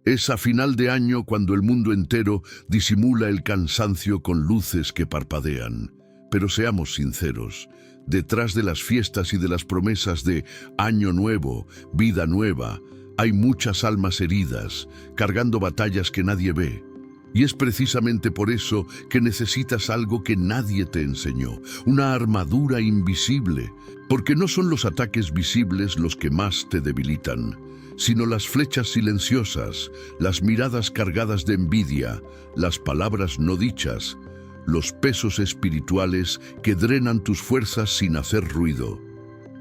Es a final de año cuando el mundo entero disimula el cansancio con luces que parpadean. Pero seamos sinceros, detrás de las fiestas y de las promesas de año nuevo, vida nueva, hay muchas almas heridas, cargando batallas que nadie ve. Y es precisamente por eso que necesitas algo que nadie te enseñó, una armadura invisible, porque no son los ataques visibles los que más te debilitan, sino las flechas silenciosas, las miradas cargadas de envidia, las palabras no dichas, los pesos espirituales que drenan tus fuerzas sin hacer ruido.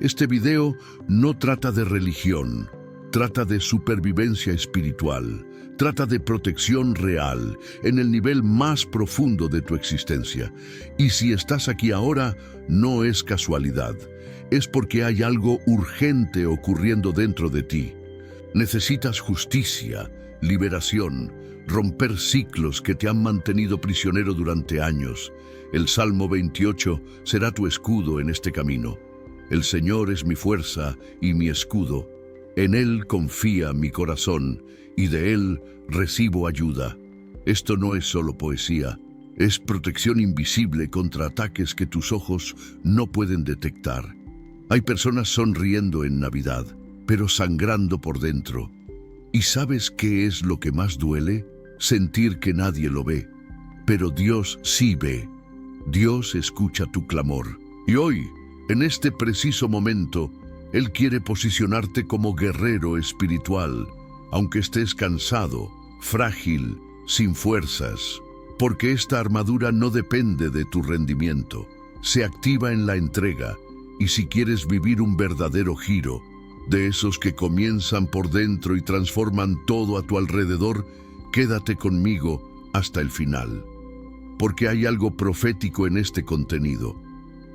Este video no trata de religión, trata de supervivencia espiritual, trata de protección real en el nivel más profundo de tu existencia. Y si estás aquí ahora, no es casualidad, es porque hay algo urgente ocurriendo dentro de ti. Necesitas justicia, liberación, romper ciclos que te han mantenido prisionero durante años. El Salmo 28 será tu escudo en este camino. El Señor es mi fuerza y mi escudo. En Él confía mi corazón y de Él recibo ayuda. Esto no es solo poesía, es protección invisible contra ataques que tus ojos no pueden detectar. Hay personas sonriendo en Navidad, pero sangrando por dentro. ¿Y sabes qué es lo que más duele? Sentir que nadie lo ve. Pero Dios sí ve. Dios escucha tu clamor. Y hoy, en este preciso momento, Él quiere posicionarte como guerrero espiritual, aunque estés cansado, frágil, sin fuerzas. Porque esta armadura no depende de tu rendimiento. Se activa en la entrega. Y si quieres vivir un verdadero giro, de esos que comienzan por dentro y transforman todo a tu alrededor, quédate conmigo hasta el final. Porque hay algo profético en este contenido.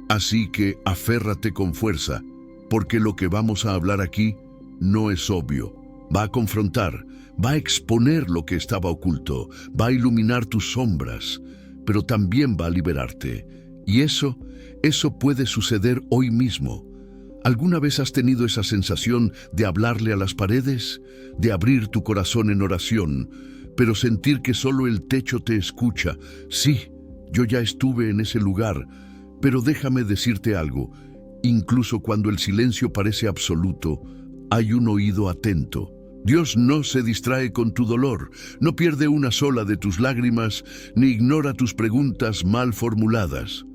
Así que aférrate con fuerza, porque lo que vamos a hablar aquí no es obvio. Va a confrontar, va a exponer lo que estaba oculto, va a iluminar tus sombras, pero también va a liberarte. Y eso puede suceder hoy mismo. ¿Alguna vez has tenido esa sensación de hablarle a las paredes? De abrir tu corazón en oración, pero sentir que solo el techo te escucha. Sí, yo ya estuve en ese lugar, pero déjame decirte algo. Incluso cuando el silencio parece absoluto, hay un oído atento. Dios no se distrae con tu dolor, no pierde una sola de tus lágrimas, ni ignora tus preguntas mal formuladas.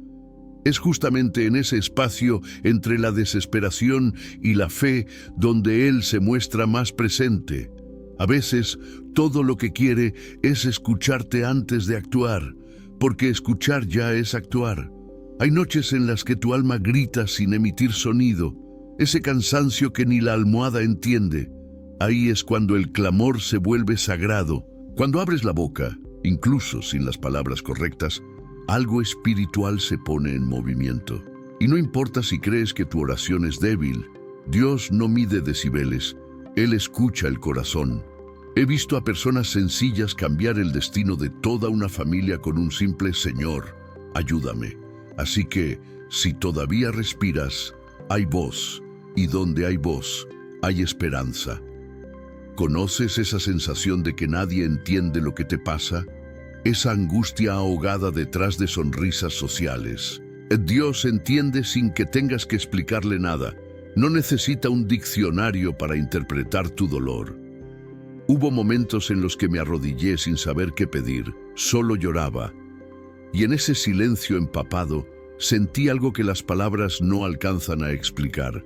Es justamente en ese espacio entre la desesperación y la fe donde Él se muestra más presente. A veces, todo lo que quiere es escucharte antes de actuar, porque escuchar ya es actuar. Hay noches en las que tu alma grita sin emitir sonido, ese cansancio que ni la almohada entiende. Ahí es cuando el clamor se vuelve sagrado. Cuando abres la boca, incluso sin las palabras correctas, algo espiritual se pone en movimiento. Y no importa si crees que tu oración es débil, Dios no mide decibeles, Él escucha el corazón. He visto a personas sencillas cambiar el destino de toda una familia con un simple Señor, ayúdame. Así que, si todavía respiras, hay voz, y donde hay voz, hay esperanza. ¿Conoces esa sensación de que nadie entiende lo que te pasa? Esa angustia ahogada detrás de sonrisas sociales. Dios entiende sin que tengas que explicarle nada. No necesita un diccionario para interpretar tu dolor. Hubo momentos en los que me arrodillé sin saber qué pedir, solo lloraba. Y en ese silencio empapado, sentí algo que las palabras no alcanzan a explicar.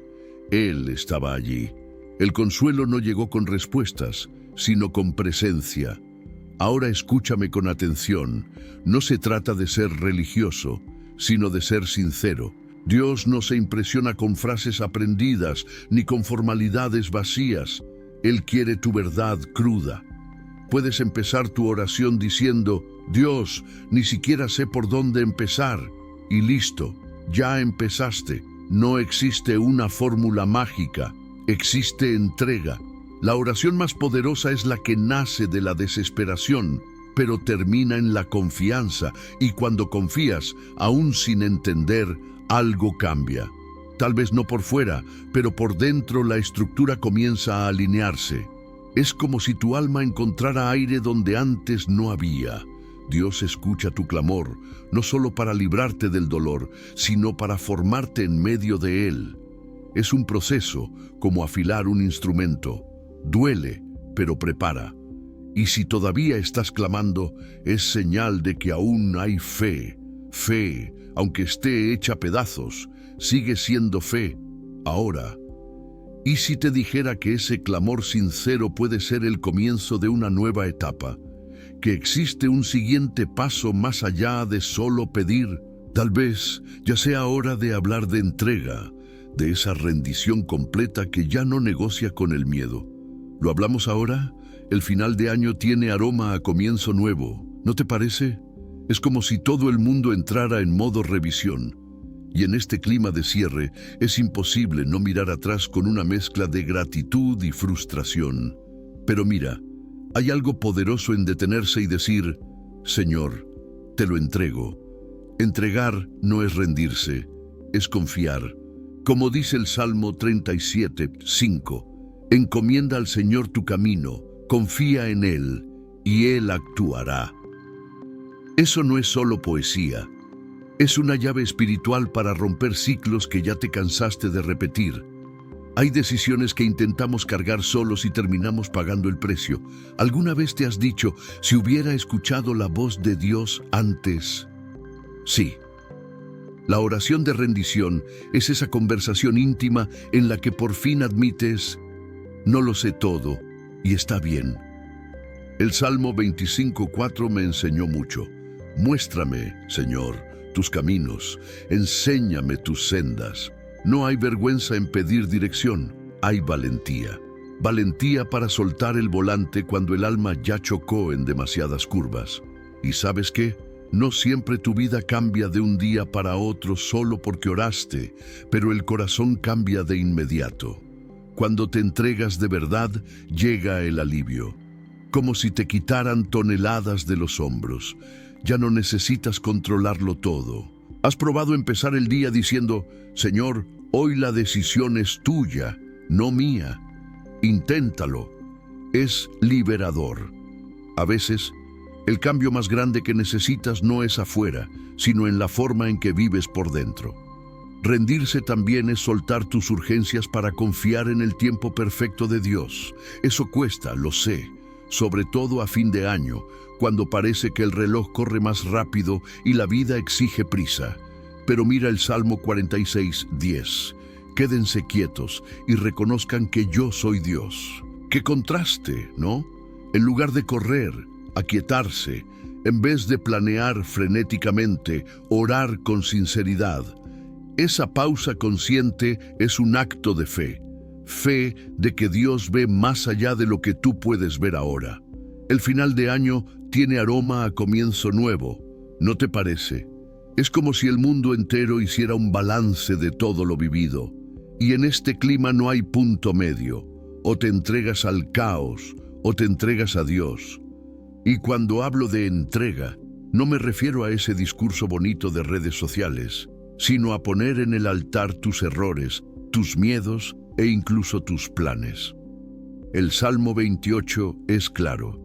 Él estaba allí. El consuelo no llegó con respuestas, sino con presencia. Ahora escúchame con atención. No se trata de ser religioso, sino de ser sincero. Dios no se impresiona con frases aprendidas ni con formalidades vacías. Él quiere tu verdad cruda. Puedes empezar tu oración diciendo: Dios, ni siquiera sé por dónde empezar. Y listo, ya empezaste. No existe una fórmula mágica, existe entrega. La oración más poderosa es la que nace de la desesperación, pero termina en la confianza, y cuando confías, aún sin entender, algo cambia. Tal vez no por fuera, pero por dentro la estructura comienza a alinearse. Es como si tu alma encontrara aire donde antes no había. Dios escucha tu clamor, no solo para librarte del dolor, sino para formarte en medio de él. Es un proceso, como afilar un instrumento. Duele, pero prepara. Y si todavía estás clamando, es señal de que aún hay fe. Fe, aunque esté hecha pedazos, sigue siendo fe. Ahora, ¿y si te dijera que ese clamor sincero puede ser el comienzo de una nueva etapa? Que existe un siguiente paso más allá de solo pedir. Tal vez ya sea hora de hablar de entrega, de esa rendición completa que ya no negocia con el miedo. ¿Lo hablamos ahora? El final de año tiene aroma a comienzo nuevo, ¿no te parece? Es como si todo el mundo entrara en modo revisión. Y en este clima de cierre es imposible no mirar atrás con una mezcla de gratitud y frustración. Pero mira, hay algo poderoso en detenerse y decir, Señor, te lo entrego. Entregar no es rendirse, es confiar. Como dice el Salmo 37:5, encomienda al Señor tu camino, confía en Él, y Él actuará. Eso no es solo poesía, es una llave espiritual para romper ciclos que ya te cansaste de repetir. Hay decisiones que intentamos cargar solos y terminamos pagando el precio. ¿Alguna vez te has dicho, si hubiera escuchado la voz de Dios antes? Sí. La oración de rendición es esa conversación íntima en la que por fin admites, no lo sé todo, y está bien. El Salmo 25:4 me enseñó mucho. Muéstrame, Señor, tus caminos, enséñame tus sendas. No hay vergüenza en pedir dirección, hay valentía. Valentía para soltar el volante cuando el alma ya chocó en demasiadas curvas. ¿Y sabes qué? No siempre tu vida cambia de un día para otro solo porque oraste, pero el corazón cambia de inmediato. Cuando te entregas de verdad, llega el alivio. Como si te quitaran toneladas de los hombros. Ya no necesitas controlarlo todo. ¿Has probado empezar el día diciendo, Señor, hoy la decisión es tuya, no mía? Inténtalo. Es liberador. A veces, el cambio más grande que necesitas no es afuera, sino en la forma en que vives por dentro. Rendirse también es soltar tus urgencias para confiar en el tiempo perfecto de Dios. Eso cuesta, lo sé, sobre todo a fin de año, cuando parece que el reloj corre más rápido y la vida exige prisa. Pero mira el Salmo 46:10. Quédense quietos y reconozcan que yo soy Dios. ¡Qué contraste!, ¿no? En lugar de correr, aquietarse, en vez de planear frenéticamente, orar con sinceridad. Esa pausa consciente es un acto de fe. Fe de que Dios ve más allá de lo que tú puedes ver ahora. El final de año tiene aroma a comienzo nuevo, ¿no te parece? Es como si el mundo entero hiciera un balance de todo lo vivido. Y en este clima no hay punto medio. O te entregas al caos, o te entregas a Dios. Y cuando hablo de entrega, no me refiero a ese discurso bonito de redes sociales, sino a poner en el altar tus errores, tus miedos e incluso tus planes. El Salmo 28 es claro.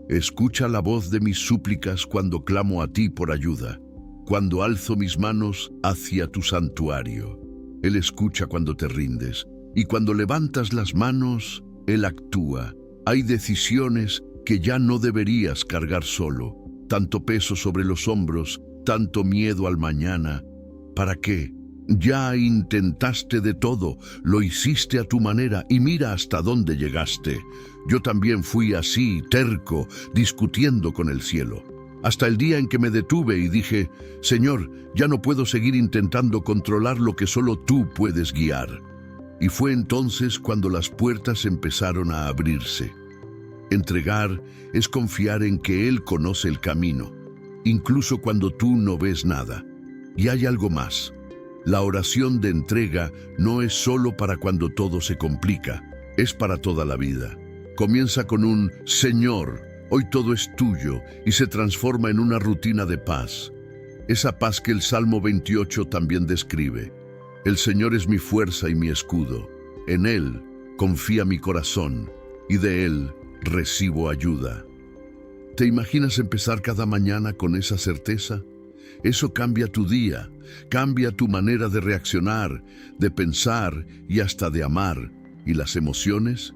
Escucha la voz de mis súplicas cuando clamo a ti por ayuda, cuando alzo mis manos hacia tu santuario. Él escucha cuando te rindes, y cuando levantas las manos, Él actúa. Hay decisiones que ya no deberías cargar solo. Tanto peso sobre los hombros, tanto miedo al mañana. ¿Para qué? Ya intentaste de todo, lo hiciste a tu manera y mira hasta dónde llegaste. Yo también fui así, terco, discutiendo con el cielo. Hasta el día en que me detuve y dije, Señor, ya no puedo seguir intentando controlar lo que solo tú puedes guiar. Y fue entonces cuando las puertas empezaron a abrirse. Entregar es confiar en que Él conoce el camino, incluso cuando tú no ves nada. Y hay algo más. La oración de entrega no es solo para cuando todo se complica, es para toda la vida. Comienza con un Señor, hoy todo es tuyo, y se transforma en una rutina de paz. Esa paz que el Salmo 28 también describe. El Señor es mi fuerza y mi escudo. En Él confía mi corazón. y de Él recibo ayuda. ¿Te imaginas empezar cada mañana con esa certeza? Eso cambia tu día, cambia tu manera de reaccionar, de pensar y hasta de amar. ¿Y las emociones?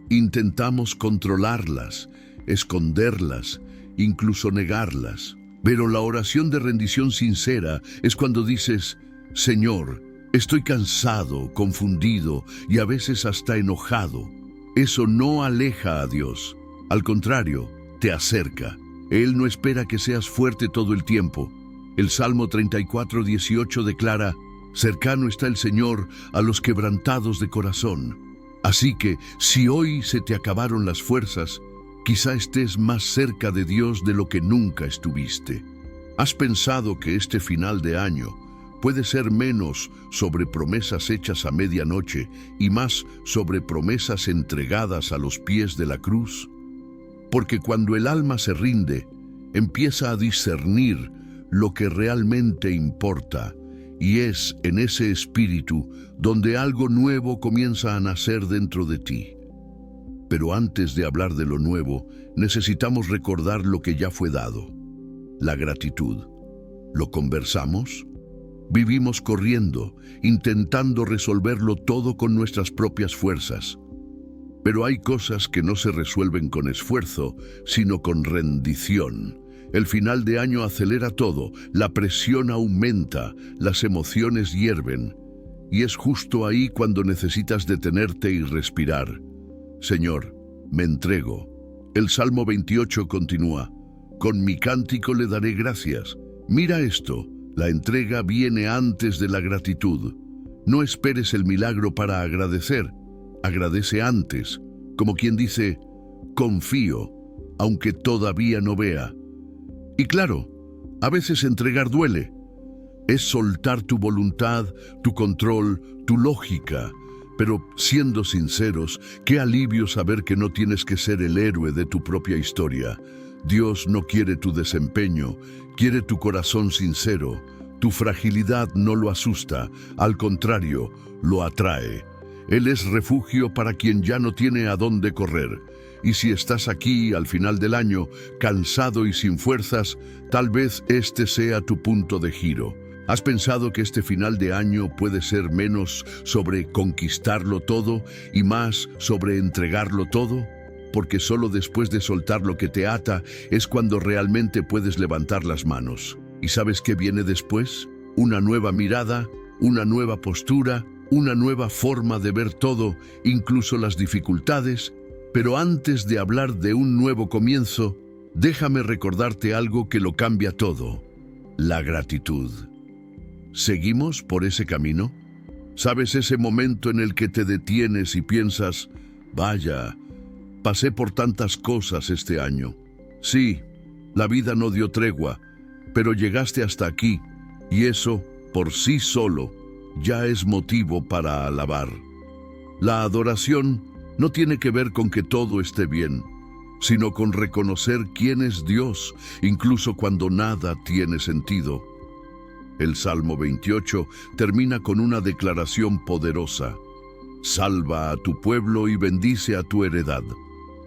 Intentamos controlarlas, esconderlas, incluso negarlas. Pero la oración de rendición sincera es cuando dices: Señor, estoy cansado, confundido y a veces hasta enojado. Eso no aleja a Dios. Al contrario, te acerca. Él no espera que seas fuerte todo el tiempo. El Salmo 34:18 declara: cercano está el Señor a los quebrantados de corazón. Así que, si hoy se te acabaron las fuerzas, quizá estés más cerca de Dios de lo que nunca estuviste. ¿Has pensado que este final de año puede ser menos sobre promesas hechas a medianoche y más sobre promesas entregadas a los pies de la cruz? Porque cuando el alma se rinde, empieza a discernir lo que realmente importa, y es en ese espíritu donde algo nuevo comienza a nacer dentro de ti. Pero antes de hablar de lo nuevo, necesitamos recordar lo que ya fue dado. La gratitud. ¿Lo conversamos? Vivimos corriendo, intentando resolverlo todo con nuestras propias fuerzas. Pero hay cosas que no se resuelven con esfuerzo, sino con rendición. El final de año acelera todo, la presión aumenta, las emociones hierven. Y es justo ahí cuando necesitas detenerte y respirar. Señor, me entrego. El Salmo 28 continúa: con mi cántico le daré gracias. Mira esto, la entrega viene antes de la gratitud. No esperes el milagro para agradecer. Agradece antes, como quien dice: confío, aunque todavía no vea. Y claro, a veces entregar duele. Es soltar tu voluntad, tu control, tu lógica. Pero siendo sinceros, qué alivio saber que no tienes que ser el héroe de tu propia historia. Dios no quiere tu desempeño, quiere tu corazón sincero. Tu fragilidad no lo asusta, al contrario, lo atrae. Él es refugio para quien ya no tiene a dónde correr. Y si estás aquí al final del año, cansado y sin fuerzas, tal vez este sea tu punto de giro. ¿Has pensado que este final de año puede ser menos sobre conquistarlo todo y más sobre entregarlo todo? Porque solo después de soltar lo que te ata es cuando realmente puedes levantar las manos. ¿Y sabes qué viene después? Una nueva mirada, una nueva postura, una nueva forma de ver todo, incluso las dificultades. Pero antes de hablar de un nuevo comienzo, déjame recordarte algo que lo cambia todo: la gratitud. ¿Seguimos por ese camino? ¿Sabes ese momento en el que te detienes y piensas: vaya, pasé por tantas cosas este año? Sí, la vida no dio tregua, pero llegaste hasta aquí, y eso, por sí solo, ya es motivo para alabar. La adoración no tiene que ver con que todo esté bien, sino con reconocer quién es Dios, incluso cuando nada tiene sentido. El Salmo 28 termina con una declaración poderosa: salva a tu pueblo y bendice a tu heredad.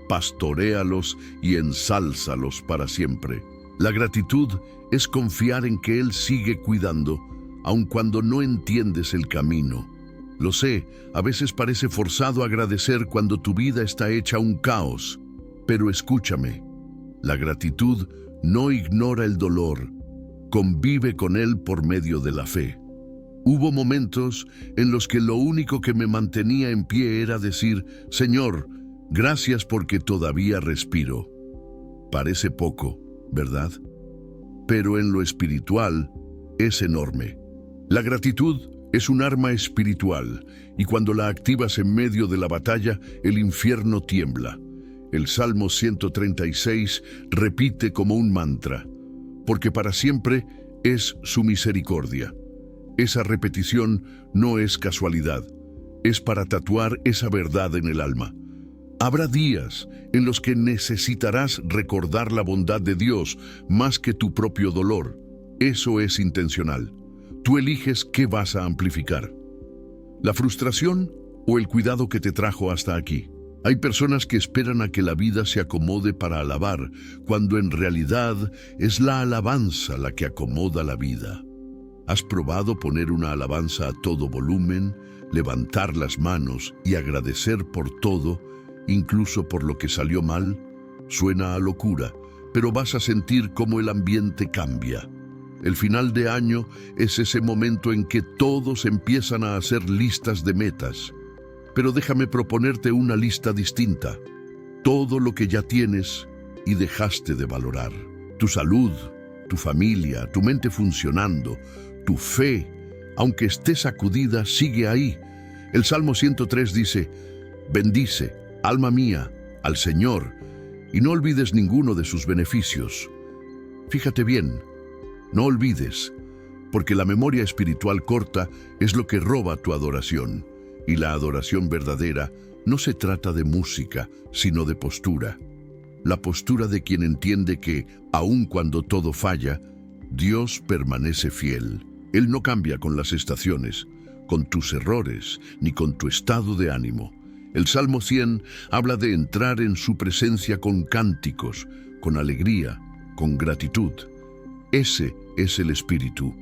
Pastoréalos y ensálzalos para siempre. La gratitud es confiar en que Él sigue cuidando, aun cuando no entiendes el camino. Lo sé, a veces parece forzado agradecer cuando tu vida está hecha un caos, pero escúchame, la gratitud no ignora el dolor, convive con él por medio de la fe. Hubo momentos en los que lo único que me mantenía en pie era decir: Señor, gracias porque todavía respiro. Parece poco, ¿verdad? Pero en lo espiritual es enorme. La gratitud es un arma espiritual, y cuando la activas en medio de la batalla, el infierno tiembla. El Salmo 136 repite como un mantra: porque para siempre es su misericordia. Esa repetición no es casualidad, es para tatuar esa verdad en el alma. Habrá días en los que necesitarás recordar la bondad de Dios más que tu propio dolor. Eso es intencional. Tú eliges qué vas a amplificar: la frustración o el cuidado que te trajo hasta aquí. Hay personas que esperan a que la vida se acomode para alabar, cuando en realidad es la alabanza la que acomoda la vida. ¿Has probado poner una alabanza a todo volumen, levantar las manos y agradecer por todo, incluso por lo que salió mal? Suena a locura, pero vas a sentir cómo el ambiente cambia. El final de año es ese momento en que todos empiezan a hacer listas de metas. Pero déjame proponerte una lista distinta. Todo lo que ya tienes y dejaste de valorar. Tu salud, tu familia, tu mente funcionando, tu fe, aunque esté sacudida, sigue ahí. El Salmo 103 dice: bendice, alma mía, al Señor, y no olvides ninguno de sus beneficios. Fíjate bien, no olvides, porque la memoria espiritual corta es lo que roba tu adoración. Y la adoración verdadera no se trata de música, sino de postura. La postura de quien entiende que, aun cuando todo falla, Dios permanece fiel. Él no cambia con las estaciones, con tus errores, ni con tu estado de ánimo. El Salmo 100 habla de entrar en su presencia con cánticos, con alegría, con gratitud. Ese es el espíritu.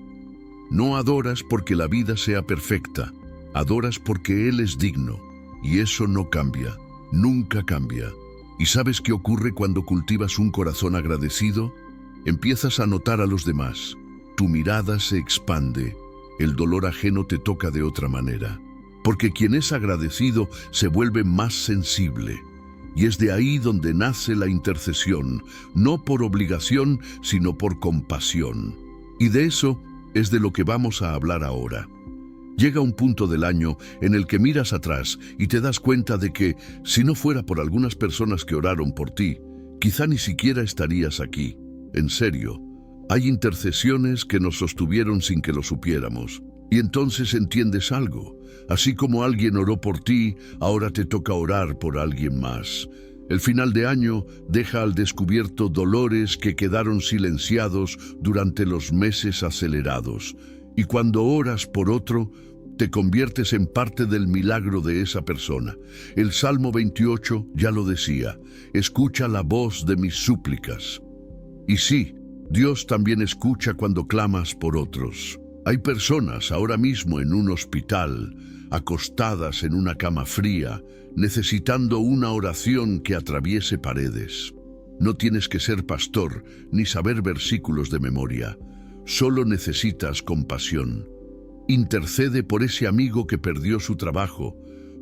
No adoras porque la vida sea perfecta. Adoras porque Él es digno, y eso no cambia, nunca cambia. ¿Y sabes qué ocurre cuando cultivas un corazón agradecido? Empiezas a notar a los demás. Tu mirada se expande, el dolor ajeno te toca de otra manera. Porque quien es agradecido se vuelve más sensible. Y es de ahí donde nace la intercesión, no por obligación, sino por compasión. Y de eso es de lo que vamos a hablar ahora. Llega un punto del año en el que miras atrás y te das cuenta de que, si no fuera por algunas personas que oraron por ti, quizá ni siquiera estarías aquí. En serio, hay intercesiones que nos sostuvieron sin que lo supiéramos. Y entonces entiendes algo. Así como alguien oró por ti, ahora te toca orar por alguien más. El final de año deja al descubierto dolores que quedaron silenciados durante los meses acelerados. Y cuando oras por otro, te conviertes en parte del milagro de esa persona. El Salmo 28 ya lo decía: escucha la voz de mis súplicas. Y sí, Dios también escucha cuando clamas por otros. Hay personas ahora mismo en un hospital, acostadas en una cama fría, necesitando una oración que atraviese paredes. No tienes que ser pastor ni saber versículos de memoria. Solo necesitas compasión. Intercede por ese amigo que perdió su trabajo,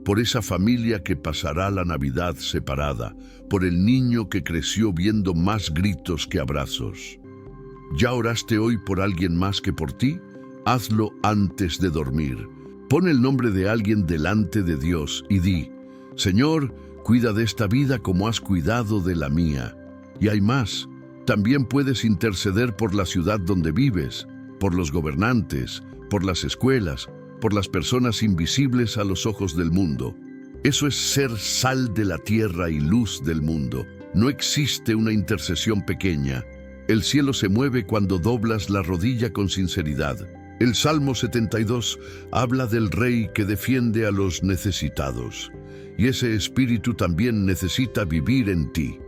por esa familia que pasará la Navidad separada, por el niño que creció viendo más gritos que abrazos. ¿Ya oraste hoy por alguien más que por ti? Hazlo antes de dormir. Pon el nombre de alguien delante de Dios y di: Señor, cuida de esta vida como has cuidado de la mía. Y hay más. También puedes interceder por la ciudad donde vives, por los gobernantes, por las escuelas, por las personas invisibles a los ojos del mundo. Eso es ser sal de la tierra y luz del mundo. No existe una intercesión pequeña. El cielo se mueve cuando doblas la rodilla con sinceridad. El Salmo 72 habla del Rey que defiende a los necesitados. Y ese espíritu también necesita vivir en ti.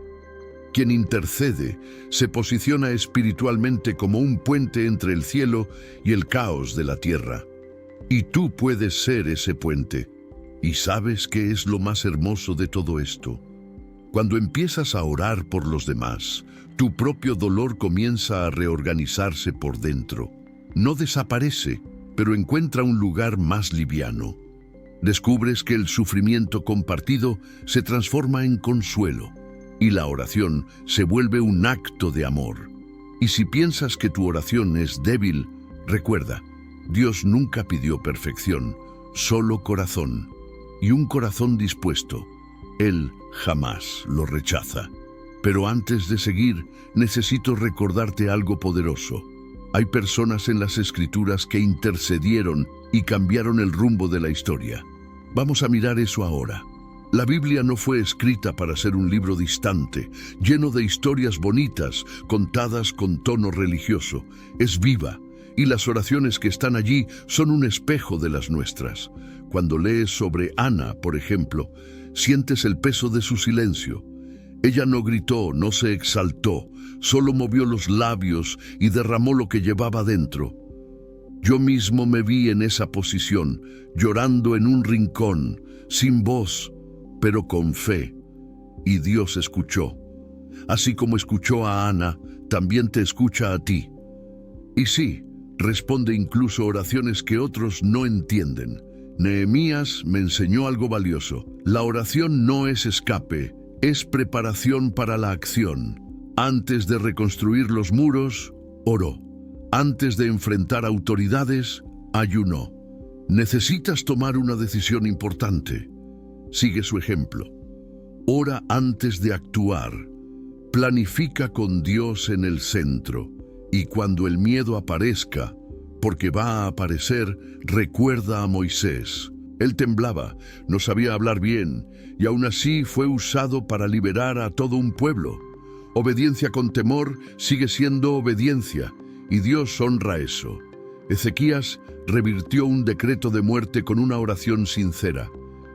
Quien intercede se posiciona espiritualmente como un puente entre el cielo y el caos de la tierra. Y tú puedes ser ese puente. ¿Y sabes qué es lo más hermoso de todo esto? Cuando empiezas a orar por los demás, tu propio dolor comienza a reorganizarse por dentro. No desaparece, pero encuentra un lugar más liviano. Descubres que el sufrimiento compartido se transforma en consuelo. Y la oración se vuelve un acto de amor. Y si piensas que tu oración es débil, recuerda, Dios nunca pidió perfección, solo corazón. Y un corazón dispuesto, Él jamás lo rechaza. Pero antes de seguir, necesito recordarte algo poderoso. Hay personas en las Escrituras que intercedieron y cambiaron el rumbo de la historia. Vamos a mirar eso ahora. La Biblia no fue escrita para ser un libro distante, lleno de historias bonitas, contadas con tono religioso. Es viva, y las oraciones que están allí son un espejo de las nuestras. Cuando lees sobre Ana, por ejemplo, Sientes el peso de su silencio. Ella no gritó, no se exaltó, solo movió los labios y derramó lo que llevaba dentro. Yo mismo me vi en esa posición, llorando en un rincón, sin voz, pero con fe. Y Dios escuchó. Así como escuchó a Ana, también te escucha a ti. Y sí, responde incluso oraciones que otros no entienden. Nehemías me enseñó algo valioso. La oración no es escape, es preparación para la acción. Antes de reconstruir los muros, oró. Antes de enfrentar autoridades, ayunó. Necesitas tomar una decisión importante. Sigue su ejemplo. Ora antes de actuar. Planifica con Dios en el centro. Y cuando el miedo aparezca, porque va a aparecer, recuerda a Moisés. Él temblaba, no sabía hablar bien, y aún así fue usado para liberar a todo un pueblo. Obediencia con temor sigue siendo obediencia, y Dios honra eso. Ezequías revirtió un decreto de muerte con una oración sincera.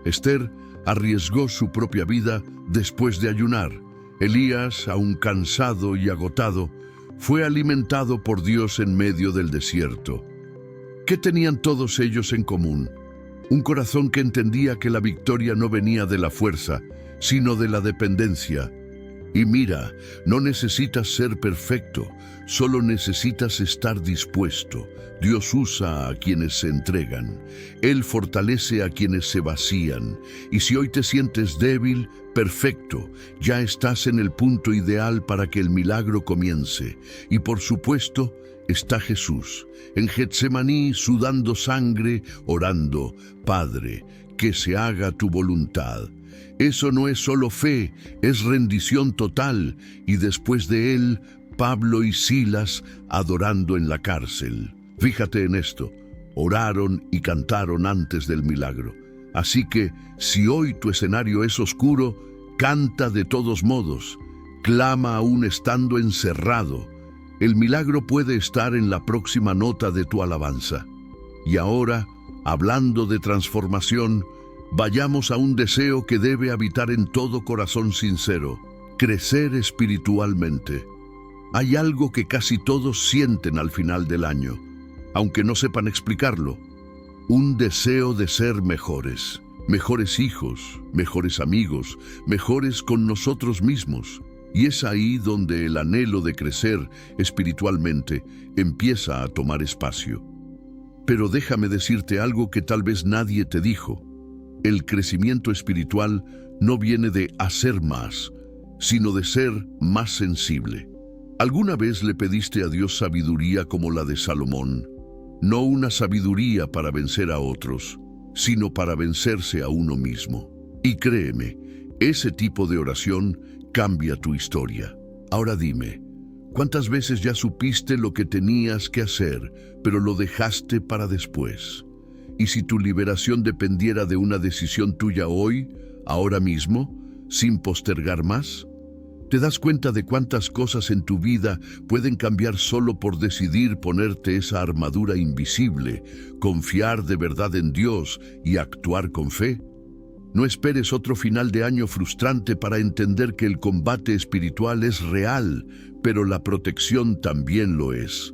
Esther arriesgó su propia vida después de ayunar. Elías, aún cansado y agotado, fue alimentado por Dios en medio del desierto. ¿Qué tenían todos ellos en común? Un corazón que entendía que la victoria no venía de la fuerza, sino de la dependencia. Y mira, no necesitas ser perfecto, solo necesitas estar dispuesto. Dios usa a quienes se entregan. Él fortalece a quienes se vacían. Y si hoy te sientes débil, perfecto, ya estás en el punto ideal para que el milagro comience. Y por supuesto, está Jesús, en Getsemaní sudando sangre, orando, Padre, que se haga tu voluntad. Eso no es solo fe, es rendición total, y después de él, Pablo y Silas adorando en la cárcel. Fíjate en esto, oraron y cantaron antes del milagro. Así que, si hoy tu escenario es oscuro, canta de todos modos, clama aún estando encerrado. El milagro puede estar en la próxima nota de tu alabanza. Y ahora, hablando de transformación, vayamos a un deseo que debe habitar en todo corazón sincero: crecer espiritualmente. Hay algo que casi todos sienten al final del año, aunque no sepan explicarlo. Un deseo de ser mejores. Mejores hijos, mejores amigos, mejores con nosotros mismos. Y es ahí donde el anhelo de crecer espiritualmente empieza a tomar espacio. Pero déjame decirte algo que tal vez nadie te dijo. El crecimiento espiritual no viene de hacer más, sino de ser más sensible. ¿Alguna vez le pediste a Dios sabiduría como la de Salomón? No una sabiduría para vencer a otros, sino para vencerse a uno mismo. Y créeme, ese tipo de oración cambia tu historia. Ahora dime, ¿cuántas veces ya supiste lo que tenías que hacer, pero lo dejaste para después? Y si tu liberación dependiera de una decisión tuya hoy, ahora mismo, sin postergar más, ¿te das cuenta de cuántas cosas en tu vida pueden cambiar solo por decidir ponerte esa armadura invisible, confiar de verdad en Dios y actuar con fe? No esperes otro final de año frustrante para entender que el combate espiritual es real, pero la protección también lo es.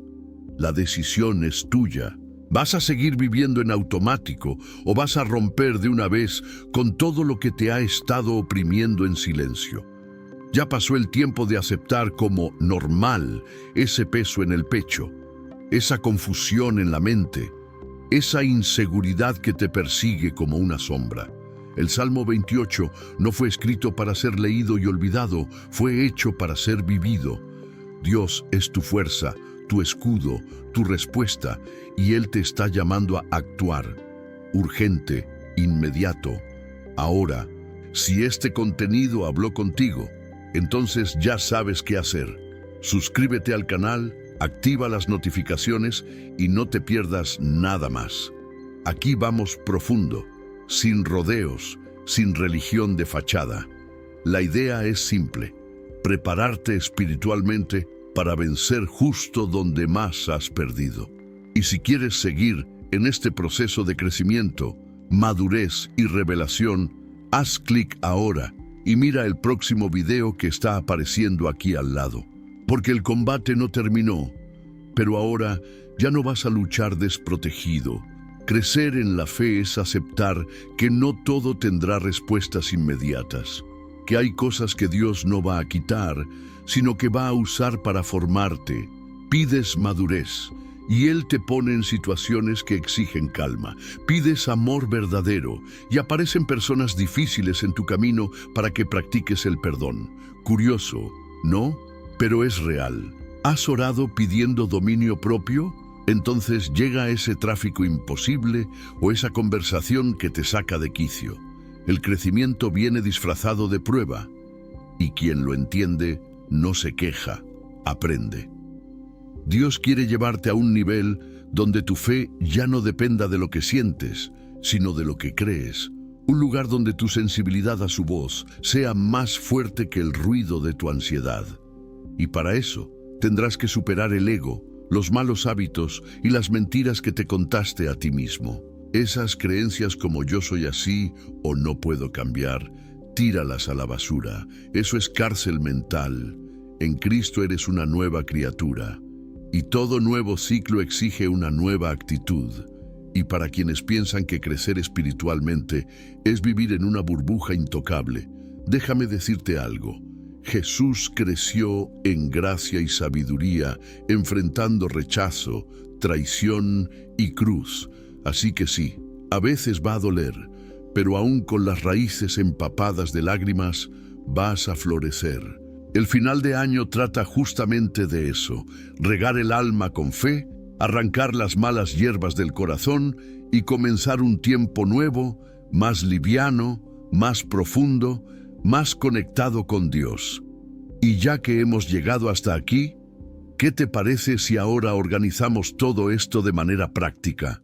La decisión es tuya. ¿Vas a seguir viviendo en automático o vas a romper de una vez con todo lo que te ha estado oprimiendo en silencio? Ya pasó el tiempo de aceptar como normal ese peso en el pecho, esa confusión en la mente, esa inseguridad que te persigue como una sombra. El Salmo 28 no fue escrito para ser leído y olvidado, fue hecho para ser vivido. Dios es tu fuerza, tu escudo, tu respuesta, y Él te está llamando a actuar. Urgente, inmediato. Ahora, si este contenido habló contigo, entonces ya sabes qué hacer. Suscríbete al canal, activa las notificaciones y no te pierdas nada más. Aquí vamos profundo, sin rodeos, sin religión de fachada. La idea es simple: prepararte espiritualmente para vencer justo donde más has perdido. Y si quieres seguir en este proceso de crecimiento, madurez y revelación, Haz clic ahora y mira el próximo video que está apareciendo aquí al lado. Porque el combate no terminó, pero ahora ya no vas a luchar desprotegido. Crecer en la fe es aceptar que no todo tendrá respuestas inmediatas, que hay cosas que Dios no va a quitar, sino que va a usar para formarte. Pides madurez, y Él te pone en situaciones que exigen calma. Pides amor verdadero, y aparecen personas difíciles en tu camino para que practiques el perdón. Curioso, ¿no? Pero es real. ¿Has orado pidiendo dominio propio? Entonces llega ese tráfico imposible o esa conversación que te saca de quicio. El crecimiento viene disfrazado de prueba, y quien lo entiende no se queja, aprende. Dios quiere llevarte a un nivel donde tu fe ya no dependa de lo que sientes, sino de lo que crees. Un lugar donde tu sensibilidad a su voz sea más fuerte que el ruido de tu ansiedad. Y para eso tendrás que superar el ego, los malos hábitos y las mentiras que te contaste a ti mismo. Esas creencias como yo soy así o no puedo cambiar, tíralas a la basura. Eso es cárcel mental. En Cristo eres una nueva criatura. Y todo nuevo ciclo exige una nueva actitud. Y para quienes piensan que crecer espiritualmente es vivir en una burbuja intocable, déjame decirte algo. Jesús creció en gracia y sabiduría, enfrentando rechazo, traición y cruz. Así que sí, a veces va a doler, pero aún con las raíces empapadas de lágrimas, vas a florecer. El final de año trata justamente de eso, regar el alma con fe, arrancar las malas hierbas del corazón y comenzar un tiempo nuevo, más liviano, más profundo, más conectado con Dios. Y ya que hemos llegado hasta aquí, ¿qué te parece si ahora organizamos todo esto de manera práctica?